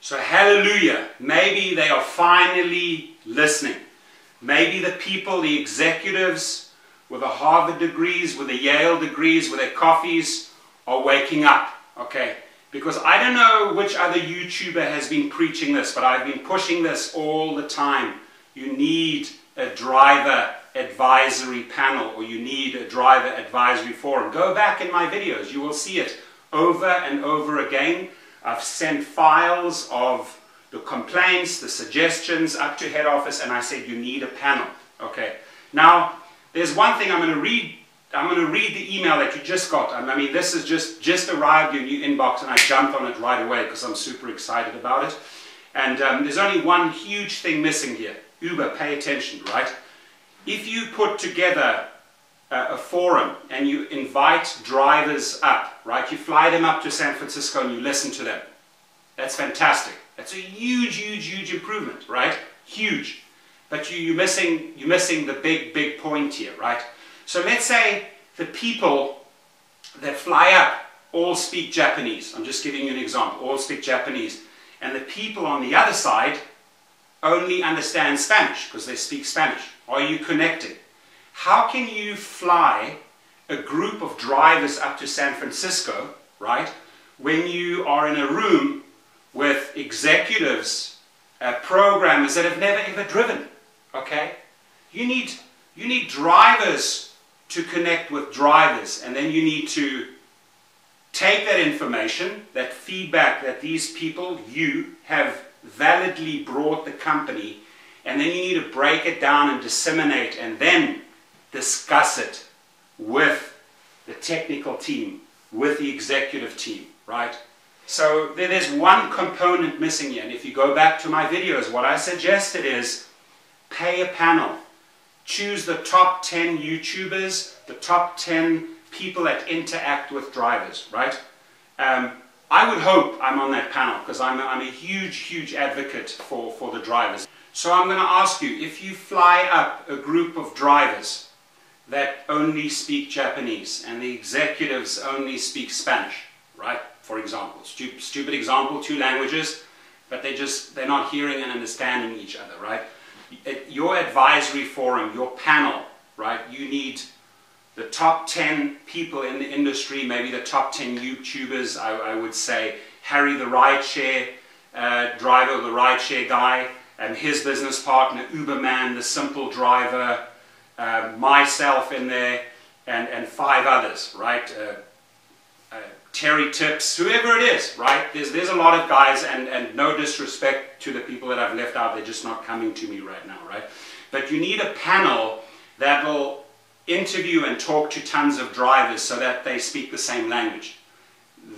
So hallelujah, maybe they are finally listening. Maybe the people, the executives with the Harvard degrees, with the Yale degrees, with their coffees are waking up, okay? Because I don't know which other YouTuber has been preaching this, but I've been pushing this all the time. You need a driver advisory panel, or you need a driver advisory forum. Go back in my videos, you will see it over and over again. I've sent files of the complaints, the suggestions up to head office, and I said you need a panel. Okay. Now, there's one thing I'm going to read. I'm going to read the email that you just got. I mean, this is just arrived in your inbox, and I jumped on it right away because I'm super excited about it. And there's only one huge thing missing here. Uber, pay attention, right? If you put together a forum and you invite drivers up, right? You fly them up to San Francisco and you listen to them. That's fantastic. That's a huge, huge, huge improvement, right? Huge. But you're missing the big point here, right? So let's say the people that fly up all speak Japanese. I'm just giving you an example. All speak Japanese. And the people on the other side only understand Spanish because they speak Spanish. Are you connecting? How can you fly a group of drivers up to San Francisco, right, when you are in a room with executives, programmers that have never ever driven, okay? You need drivers to connect with drivers, and then you need to take that information, that feedback that these people, you, have validly brought the company, and then you need to break it down and disseminate, and then discuss it with the technical team, with the executive team, right? So there's one component missing here, and if you go back to my videos, what I suggested is pay a panel. Choose the top 10 YouTubers, the top 10 people that interact with drivers, right? I would hope I'm on that panel because I'm a huge, huge advocate for the drivers. So I'm going to ask you, if you fly up a group of drivers that only speak Japanese and the executives only speak Spanish, right? For example, stupid example, 2 languages, but they're not hearing and understanding each other, right? Your advisory forum, your panel, right? You need the top 10 people in the industry, maybe the top 10 YouTubers, I would say. Harry, the rideshare driver, the rideshare guy, and his business partner, Uberman, the simple driver, myself in there, and 5 others, right? Terry Tips, whoever it is, right? There's a lot of guys, and no disrespect to the people that I've left out, they're just not coming to me right now, right? But you need a panel that will interview and talk to tons of drivers so that they speak the same language.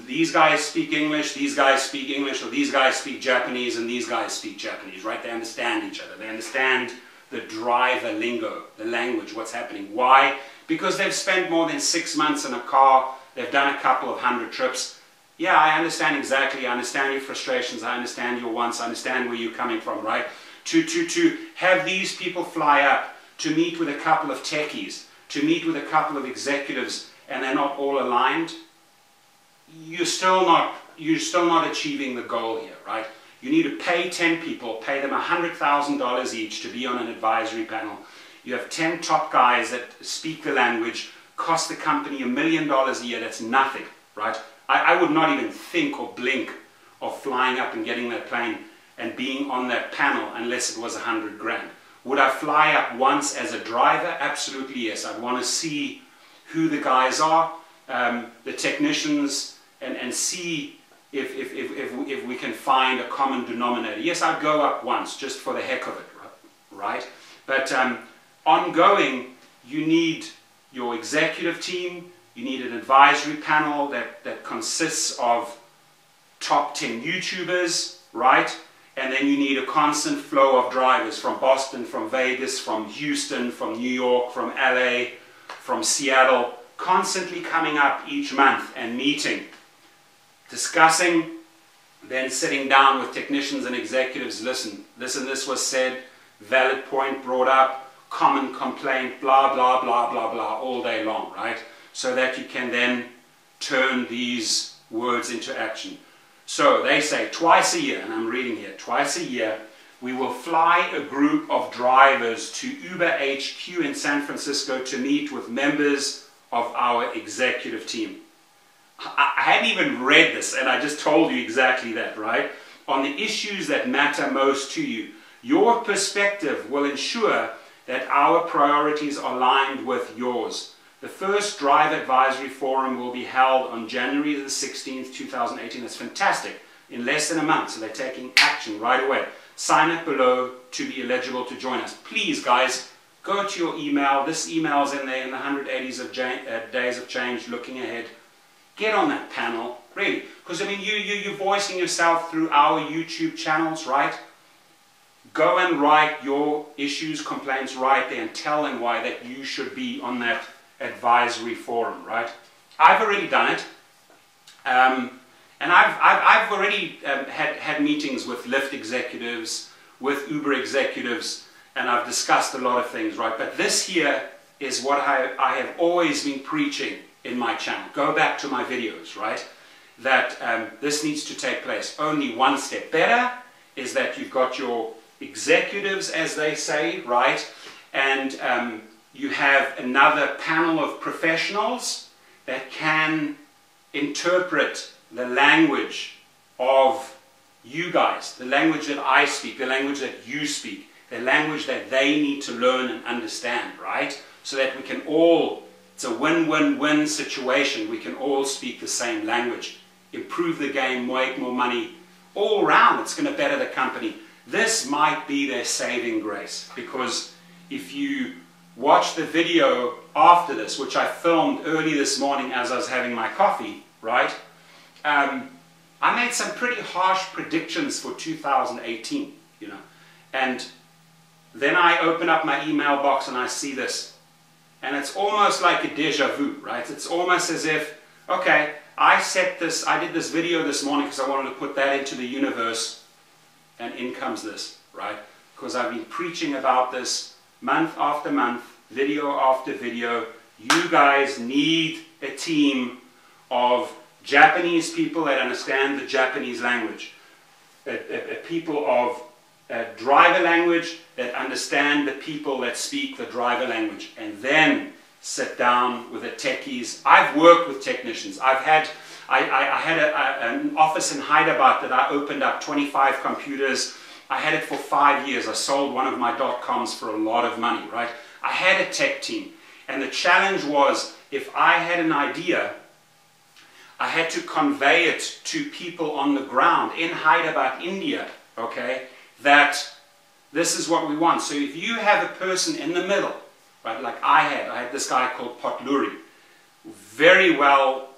These guys speak English, these guys speak English, or these guys speak Japanese, and these guys speak Japanese, right? They understand each other. They understand the driver lingo, the language, what's happening. Why? Because they've spent more than 6 months in a car. They've done a couple of 100 trips. Yeah, I understand exactly. I understand your frustrations. I understand your wants. I understand where you're coming from, right? To have these people fly up, to meet with a couple of techies, to meet with a couple of executives, and they're not all aligned, you're still not achieving the goal here, right? You need to pay 10 people, pay them $100,000 each to be on an advisory panel. You have 10 top guys that speak the language, cost the company $1 million a year. That's nothing, right? I would not even think or blink of flying up and getting that plane and being on that panel unless it was 100 grand. Would I fly up once as a driver? Absolutely yes. I'd want to see who the guys are, the technicians, and see if we can find a common denominator. Yes, I'd go up once just for the heck of it, right? But ongoing, you need your executive team, you need an advisory panel that consists of top 10 YouTubers, right? And then you need a constant flow of drivers from Boston, from Vegas, from Houston, from New York, from LA, from Seattle, constantly coming up each month and meeting, discussing, then sitting down with technicians and executives. Listen, this and this was said, valid point brought up, common complaint, blah, blah, blah, blah, blah, all day long, right? So that you can then turn these words into action. So they say twice a year, and I'm reading here, twice a year, we will fly a group of drivers to Uber HQ in San Francisco to meet with members of our executive team. I hadn't even read this, and I just told you exactly that, right? On the issues that matter most to you. Your perspective will ensure that our priorities are aligned with yours. The first Drive Advisory Forum will be held on January the 16th, 2018. That's fantastic. In less than a month, so they're taking action right away. Sign up below to be eligible to join us. Please, guys, go to your email. This email is in there in the 180s of days of change, looking ahead. Get on that panel, really. Because, I mean, you're voicing yourself through our YouTube channels, right? Go and write your issues, complaints right there and tell them why that you should be on that advisory forum, right? I've already done it. And I've already had meetings with Lyft executives, with Uber executives, and I've discussed a lot of things, right? But this here is what I have always been preaching in my channel. Go back to my videos, right? That this needs to take place. Only one step better is that you've got your executives, as they say, right? And you have another panel of professionals that can interpret the language of you guys, the language that I speak, the language that you speak, the language that they need to learn and understand, right? So that we can all, it's a win-win-win situation, we can all speak the same language, improve the game, make more money, all around. It's going to better the company. This might be their saving grace, because if you watch the video after this, which I filmed early this morning as I was having my coffee, right? I made some pretty harsh predictions for 2018, you know, and then I open up my email box and I see this, and it's almost like a deja vu, right? It's almost as if, okay, I did this video this morning because I wanted to put that into the universe, and in comes this, right? Because I've been preaching about this month after month, video after video. You guys need a team of Japanese people that understand the Japanese language, people of driver language that understand the people that speak the driver language, and then sit down with the techies. I've worked with technicians. I had an office in Hyderabad that I opened up, 25 computers. I had it for 5 years. I sold one of my .coms for a lot of money, right? I had a tech team, and the challenge was, if I had an idea, I had to convey it to people on the ground in Hyderabad, India, okay, that this is what we want. So if you have a person in the middle, right, like I had this guy called Potluri, very well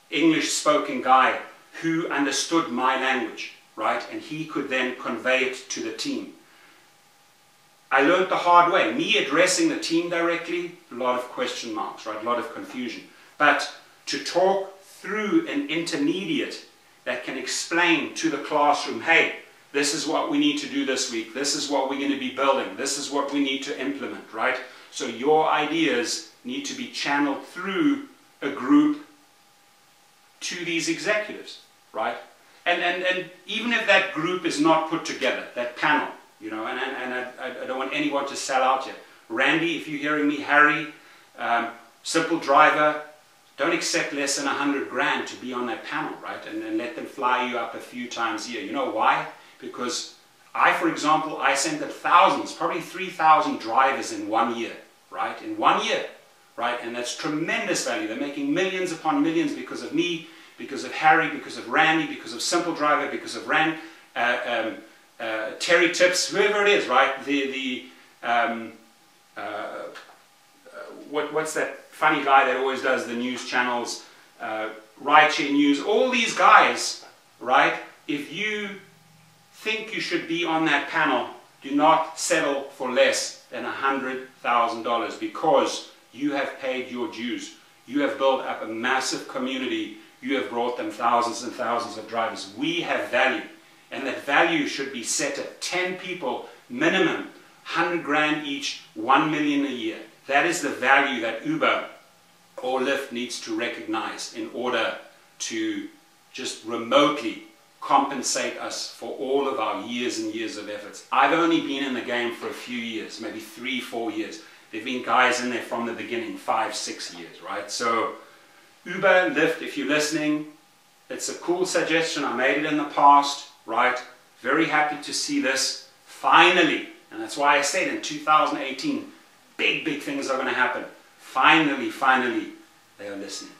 English spoken guy who understood my language, right, and he could then convey it to the team. I learned the hard way. Me addressing the team directly, a lot of question marks, right, a lot of confusion. But to talk through an intermediate that can explain to the classroom, hey, this is what we need to do this week, this is what we're going to be building, this is what we need to implement, right? So your ideas need to be channeled through a group to these executives, right? And even if that group is not put together, that panel, you know, and I don't want anyone to sell out here. Randy, if you're hearing me, Harry, Simple Driver, don't accept less than 100 grand to be on that panel, right? And let them fly you up a few times a year. You know why? Because for example, I sent them thousands, probably 3,000 drivers in 1 year, right? In 1 year, right? And that's tremendous value. They're making millions upon millions because of me, because of Harry, because of Randy, because of Simple Driver, because of Terry Tips, whoever it is, right? What's that funny guy that always does the news channels, Rideshare News, all these guys, right? If you think you should be on that panel, do not settle for less than $100,000, because you have paid your dues. You have built up a massive community. You have brought them thousands and thousands of drivers. We have value, and that value should be set at 10 people minimum, 100 grand each, 1 million a year. That is the value that Uber or Lyft needs to recognize in order to just remotely compensate us for all of our years and years of efforts. I've only been in the game for a few years, maybe 3, 4 years. There have been guys in there from the beginning, 5, 6 years, right? So Uber, Lyft, if you're listening, it's a cool suggestion. I made it in the past, right? Very happy to see this finally. And that's why I said in 2018, big things are going to happen. Finally, they are listening.